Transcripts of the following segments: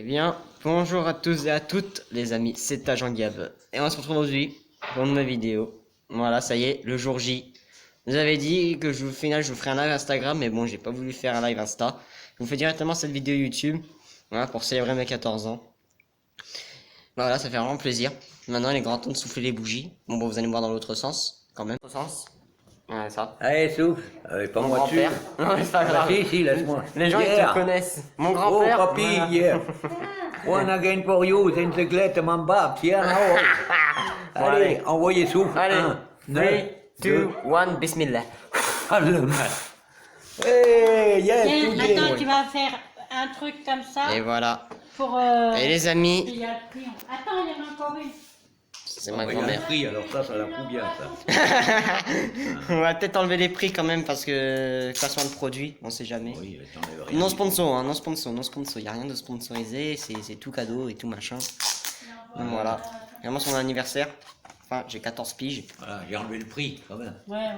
Eh bien, bonjour à tous et à toutes les amis, c'est Agent Gab. Et on se retrouve aujourd'hui pour une nouvelle vidéo. Voilà, ça y est, le jour J. Je vous avais dit que je vous ferai un live Instagram, mais bon, j'ai pas voulu faire un live Insta. Je vous fais directement cette vidéo YouTube, voilà, pour célébrer mes 14 ans. Voilà, ça fait vraiment plaisir. Maintenant, il est grand temps de souffler les bougies. Bon, vous allez me voir dans l'autre sens, quand même. L'autre sens. Ouais, ça. Allez, souffle. Pas Mon moi dessus. grand-père. Non, c'est pas grave. Si, laisse-moi. Les gens, ils te connaissent. Mon grand-père. Oh, papi, voilà. yeah. One again for you, then the glad man bab. Tiens, là-haut. Bon, Allez, envoyez souffle. Allez, 1, 3, 2, 1, bismillah. Hey, yes, Tiens, today. attends, tu vas faire un truc comme ça Et voilà. pour... Et les amis, il y a le crayon. Attends, il y en a encore une. c'est ma Il y a grand-mère. un prix, alors ça la fout bien, ça. On va peut-être enlever les prix quand même parce que classement de produits, on sait jamais. Oui, t'enlèves rien. Non sponsor, hein, non sponsor, non sponsor. Y a rien de sponsorisé, c'est tout cadeau et tout machin. Donc voilà. Vraiment son anniversaire. Enfin, j'ai 14 piges. Voilà, j'ai enlevé le prix, quand même. Ouais.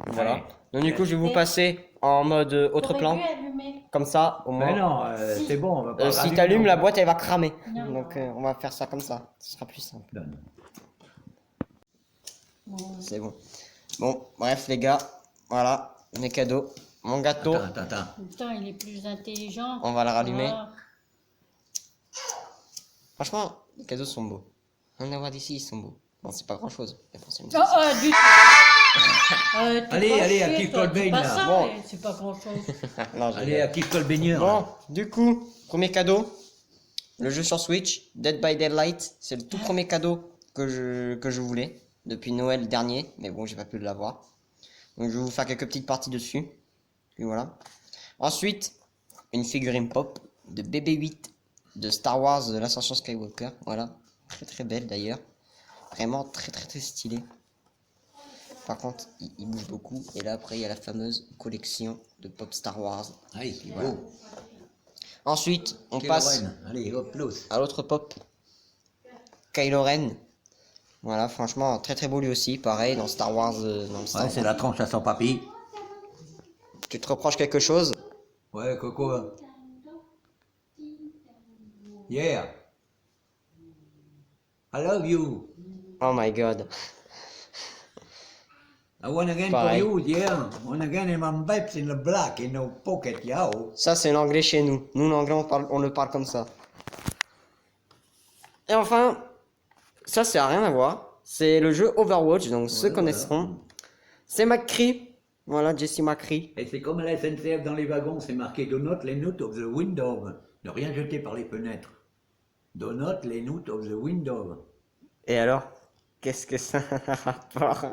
Voilà. Ouais. Donc du coup, je vais vous passer en mode autre T'aurais plan. pu allumer. Comme ça, au Mais moins. non, c'est bon, on va pas Si rallumer, t'allumes, non. la boîte elle va cramer. Non. Donc on va faire ça comme ça. Ce sera plus simple. Donne. Bon. C'est bon. Bon, bref les gars, voilà mes cadeaux. Mon gâteau, Attends. Putain, il est plus intelligent. on va le rallumer. Voilà. Franchement, les cadeaux sont beaux. On va voir d'ici, ils sont beaux. Bon, c'est pas grand chose. Du tout. Allez, active Colbane, C'est pas là. ça, Bon. mais c'est pas grand chose. Allez, active le baigneur. Bon, du coup, premier cadeau. Le jeu sur Switch, Dead by Daylight. C'est le tout premier cadeau que je voulais depuis Noël dernier. Mais bon, j'ai pas pu l'avoir. Donc je vais vous faire quelques petites parties dessus. Puis voilà. Ensuite, une figurine pop de BB-8 de Star Wars l'Ascension Skywalker. Voilà. Très très belle d'ailleurs. Vraiment très stylé. Par contre, il bouge beaucoup. Et là, après, il y a la fameuse collection de pop Star Wars. Allez, Voilà. go. Ensuite, on Kylo passe Ren. Allez, hop, l'os. à l'autre pop. Kylo Ren. Voilà, franchement, très beau lui aussi. Pareil, dans Star Wars. Dans le Star Ouais, c'est Wars. la tranche à son papy. Tu te reproches quelque chose? Ouais, Coco. Yeah. I love you. Oh my god. I want again Pareil. for you, yeah. One again in my babes in the black, in the pocket, yo. Ça, c'est l'anglais chez nous. Nous, l'anglais, on le parle comme ça. Et enfin, ça, c'est à rien à voir. C'est le jeu Overwatch, donc ceux voilà. connaîtront. C'est McCree. Voilà, Jesse McCree. Et c'est comme à la SNCF dans les wagons, c'est marqué Do not let out of the window. Ne rien jeter par les fenêtres. Do not let out of the window. Et alors, qu'est-ce que ça a un rapport?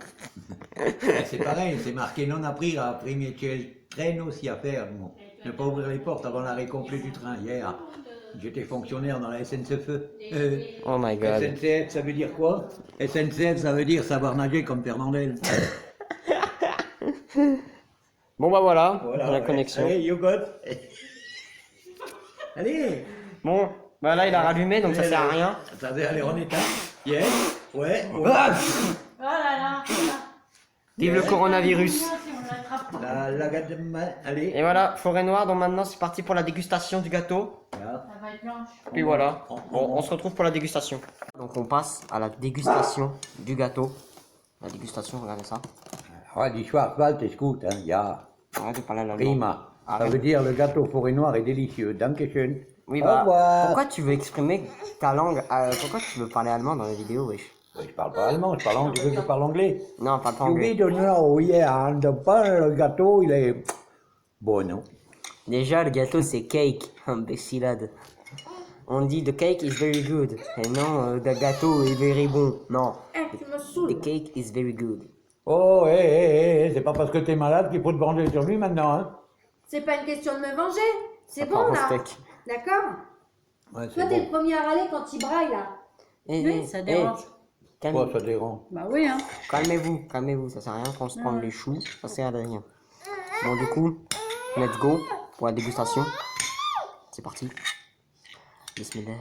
Et c'est pareil, c'est marqué non appris à premier train aussi à faire. Bon. Ne pas ouvrir les portes avant l'arrêt complet du train. Hier, j'étais fonctionnaire dans la SNCF. Oh my god. SNCF, ça veut dire quoi? SNCF, ça veut dire savoir nager comme Fernandel. Bon bah voilà, la ouais. connexion. Allez, you got. Allez. Bon, bah là il a rallumé donc ça sert à rien. Attendez, allez, on éteint. Yes. Ouais. Oh là là. Vive le coronavirus. Si on l'attrape pas. La gâte de main. Allez. Et voilà, forêt noire, donc maintenant c'est parti pour la dégustation du gâteau. Là. Ça va être blanche. Puis voilà, on se retrouve pour la dégustation. Donc on passe à la dégustation du gâteau. La dégustation, regardez ça. Ah, die Schwarzwald ist gut, hein, ja. Arrête de parler à la Prima. Ça Arrête. veut dire le gâteau forêt noire est délicieux. Dankeschön. Oui Au bah, revoir. pourquoi tu veux exprimer ta langue, pourquoi tu veux parler allemand dans la vidéo, wesh? Je parle pas allemand, je parle anglais. Tu veux que je parle anglais? Non, parle pas You anglais. need to know, yeah, and the pain, le gâteau, il est bon, non? Déjà, le gâteau c'est cake, imbécilade. On dit the cake is very good. Et non, the gâteau est very bon. Non, Tu me saoules. the cake is very good. Oh, c'est pas parce que t'es malade qu'il faut te venger sur lui maintenant, hein? C'est pas une question de me venger. C'est Prends bon un là. steak. D'accord. Ouais, Toi, t'es le premier à râler quand il braille là. Eh, Ça dérange. Quoi, ça dérange? Bah oui, hein. Calmez-vous, ça sert à rien qu'on se prenne les choux, ça sert à rien. Bon du coup, let's go pour la dégustation. C'est parti. Bismillah.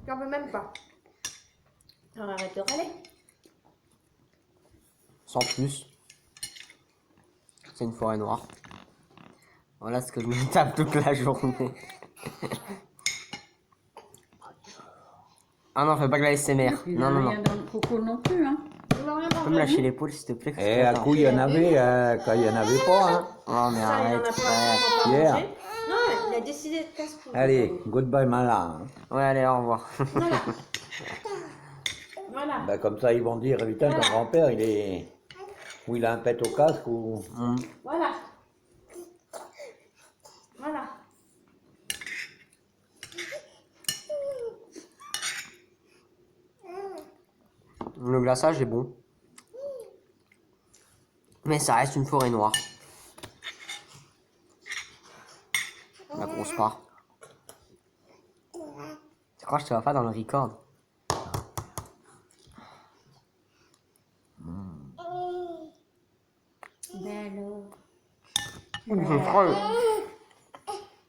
J'en veux même pas. Alors arrête de râler. Sans plus. C'est une forêt noire. Voilà ce que je me tape toute la journée. Ah non, fais pas que la SMR. Il Non, a non, non. rien dans le coco non plus, hein. On va rien Tu peux me manger. lâcher l'épaule s'il te plaît? que Et c'est à pas coup, il y en avait quand il n'y en avait pas. Hein. Oh, mais Ça, il en arrête, a pas frère. pas Hier. mangé. Non, il a décidé de casse-cou. Allez, goodbye Mala. Hein. Ouais, allez, au revoir. Voilà. Voilà. Ben, comme ça, ils vont dire, putain, ton grand-père, il est... Ou il a un pet au casque, ou... Voilà. Voilà. Le glaçage est bon. Mais ça reste une forêt noire. La grosse part. Tu crois que je te vois pas dans le record? Ben alors. C'est froid.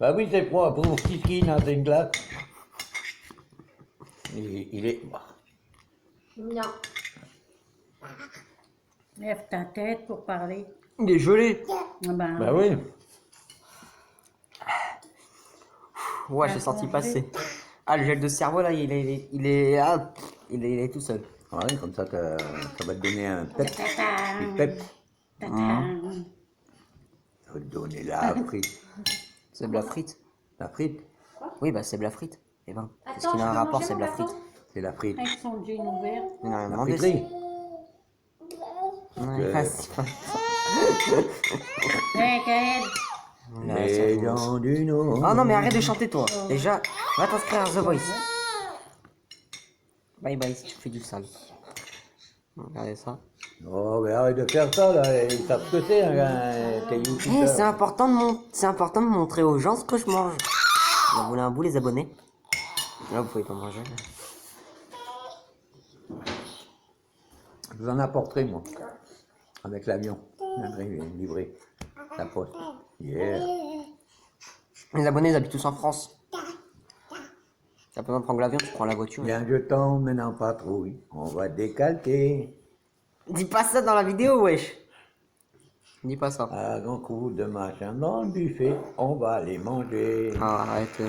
Bah oui, c'est froid, pour Kiskin, hein, c'est une glace. Il est... Non. Lève ta tête pour parler. Il est gelé. Ah ben, Bah oui. Ouais, j'ai senti passer. Ah, le gel de cerveau là, il est tout seul. Ouais, comme ça, ça va te donner un pep. Tata. Du pep. Tata. Ça va te donner la frite. C'est de la frite. La frite, Oui, bah c'est de la frite. Eh ben, Attends, qu'est-ce qu'il a un je peux rapport, manger c'est de la mon frite. gâteau c'est la frite. Avec son jean ouvert. Il n'a rien La demandé. friterie. Ouais, vas-y. Hé, Gaël. Les dents du Nord. Oh non, mais arrête de chanter toi. Déjà, va t'inscrire à The Voice. Bye bye si tu fais du sale. Regardez ça. Oh, mais arrête de faire ça, là. Ils savent ce que c'est, tes Eh, youtubeurs. c'est important, c'est important de montrer aux gens ce que je mange. Vous voulez un bout, les abonnés? Là, vous pouvez pas manger. Je vous en apporterai, moi. Avec l'avion. Livré. La poste. Yeah. Les abonnés, ils habitent tous en France. T'as pas besoin de prendre l'avion, tu prends la voiture. Bien, je t'emmène en patrouille. On va décalquer. Dis pas ça dans la vidéo, wesh. Dis pas ça. À grand coup de machin dans le buffet. On va les manger. Ah, arrête.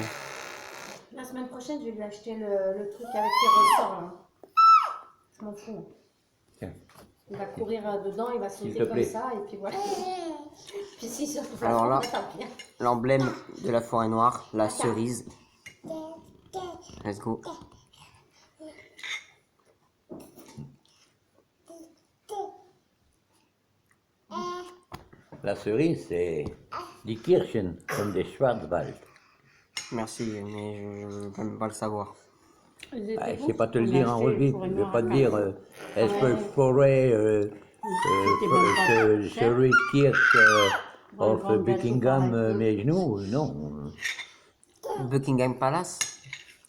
La semaine prochaine, je vais lui acheter le truc avec les ressorts. Là. Je m'en fous. Tiens. Il va courir dedans, il va S'il sauter te comme plaît. ça, et puis voilà. Puis s'il se retrouve Alors là- tant pis. L'emblème de la forêt noire, la cerise. Let's go. La cerise, c'est die Kirschen comme des Schwarzwald. Merci, mais je veux même pas le savoir. Ils étaient Ah, je bons. sais pas te le On a dire en acheté revue. pour Je une vais noire pas à te dire Paris. est-ce que je ferais cerise Kirsch of Vendre Buckingham pareil. mes genoux. Non. Buckingham Palace.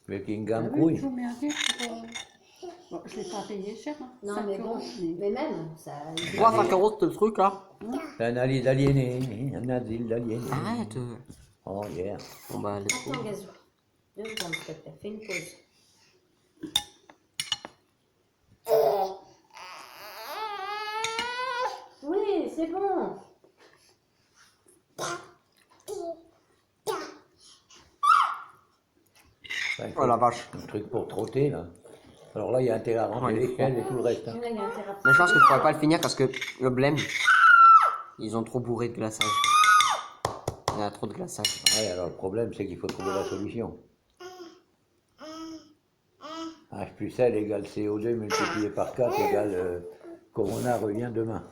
Buckingham Ah oui, couille. tout merdé pour... Bon, je l'ai pas payé cher, hein. Non, 5 mais bon, euros, mais- mais même, ça. Quoi, 5 euros, ce truc là? C'est un asile d'aliénés. Un asile d'aliénés. Arrête. Oh yeah. Bon bah, let's go. Attends, Gazou. 2 secondes, s'il te plaît. Fais une pause. Oui, c'est bon. Enfin, Oh la vache. un truc pour trotter là. Alors là, il y a intérêt à ranger Ouais, l'échelle et tout le reste. hein. Là, il y a intérêt à- Mais je pense que je pourrais pas le finir parce que le blême, ils ont trop bourré de glaçage. Il y a trop de glaçage. Ouais, alors le problème, c'est qu'il faut trouver la solution. H plus L égale CO2 multiplié par 4 égale Corona revient demain.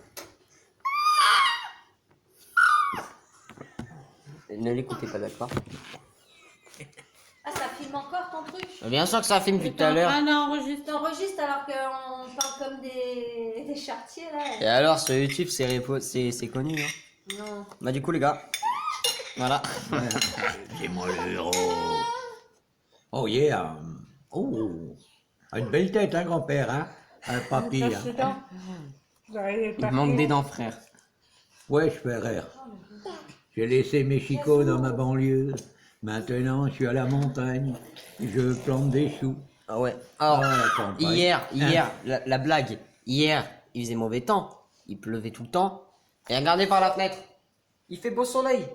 Ne l'écoutez pas, d'accord? Ah, ça filme encore ton truc? Bien sûr que ça filme depuis tout à l'heure. Ah non, enregistre. T'enregistres alors qu'on parle comme des chartiers là. Et alors, sur YouTube, c'est connu. Hein. Non. Bah, du coup, les gars, voilà. C'est moi le héros. Oh yeah. Oh. Une belle tête, hein, grand-père, hein. Un papy, hein. Il manque des dents, frère. Ouais, je fais rire. J'ai laissé mes chicots dans ma banlieue. Maintenant, je suis à la montagne. Je plante des choux. Ah ouais. Alors, Ah, la campagne. hier, la blague. Hier, il faisait mauvais temps. Il pleuvait tout le temps. Et regardez par la fenêtre. Il fait beau soleil.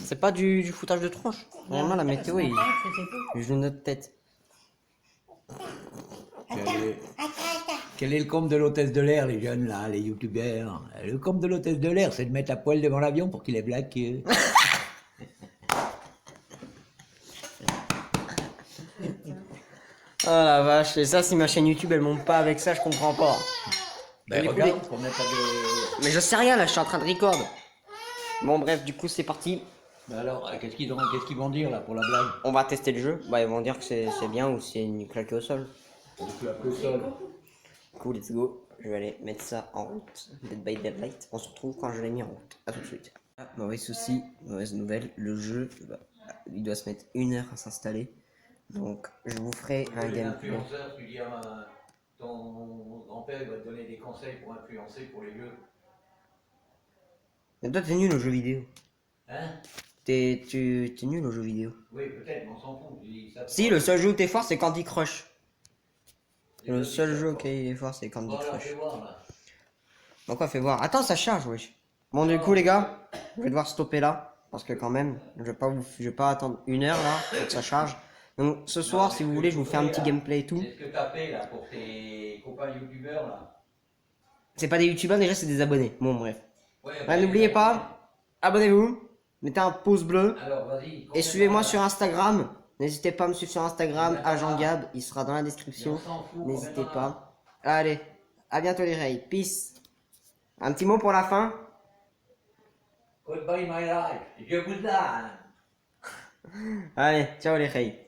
C'est pas du foutage de tronche. Vraiment, la météo, il joue notre tête. Quel est le comble de l'hôtesse de l'air, les jeunes là, les youtubeurs? Le comble de l'hôtesse de l'air, c'est de mettre à poil devant l'avion pour qu'il lève la queue. Oh la vache, et ça, si ma chaîne YouTube elle monte pas avec ça, je comprends pas. Ben Du coup, regarde, pour mettre à de... Mais je sais rien là, je suis en train de record. Bon, bref, du coup, c'est parti. Ben alors, qu'est-ce qu'ils vont dire là pour la blague? On va tester le jeu. Bah, ils vont dire que c'est bien ou c'est une claque au sol. Tu as le sol. Cool, let's go. Je vais aller mettre ça en route. Dead by Daylight. On se retrouve quand je l'ai mis en route. A tout de suite. Ah, mauvais souci, mauvaise nouvelle. Le jeu, bah, il doit se mettre 1 heure à s'installer. Donc, je vous ferai un gameplay. Tu dis à ton grand-père va te donner des conseils pour influencer pour les jeux. Mais toi, t'es nul aux jeux vidéo. Hein? T'es nul aux jeux vidéo. Oui, peut-être, mais on s'en fout. Si, le seul jeu où t'es fort, c'est Candy Crush. Le seul jeu auquel il est fort, c'est Candy Bon, alors, Crush. fais voir là. Donc, quoi, fais voir. Attends, ça charge, wesh. Bon, du coup, les gars, je vais devoir stopper là. Parce que, quand même, je vais pas attendre 1 heure là pour que ça charge. Donc, ce soir, si vous voulez, je vous fais un petit gameplay et tout. C'est ce que t'as fait là pour tes copains youtubeurs là. C'est pas des youtubeurs, déjà, c'est des abonnés. Bon, bref. Ouais, Ouais, n'oubliez pas, abonnez-vous, mettez un pouce bleu. Alors, vas-y. Et suivez-moi sur Instagram. N'hésitez pas à me suivre sur Instagram, Agent Gab, il sera dans la description. N'hésitez pas. Allez, à bientôt les rails. Peace. Un petit mot pour la fin. Goodbye my life. Je vous aime. Allez, ciao les rails.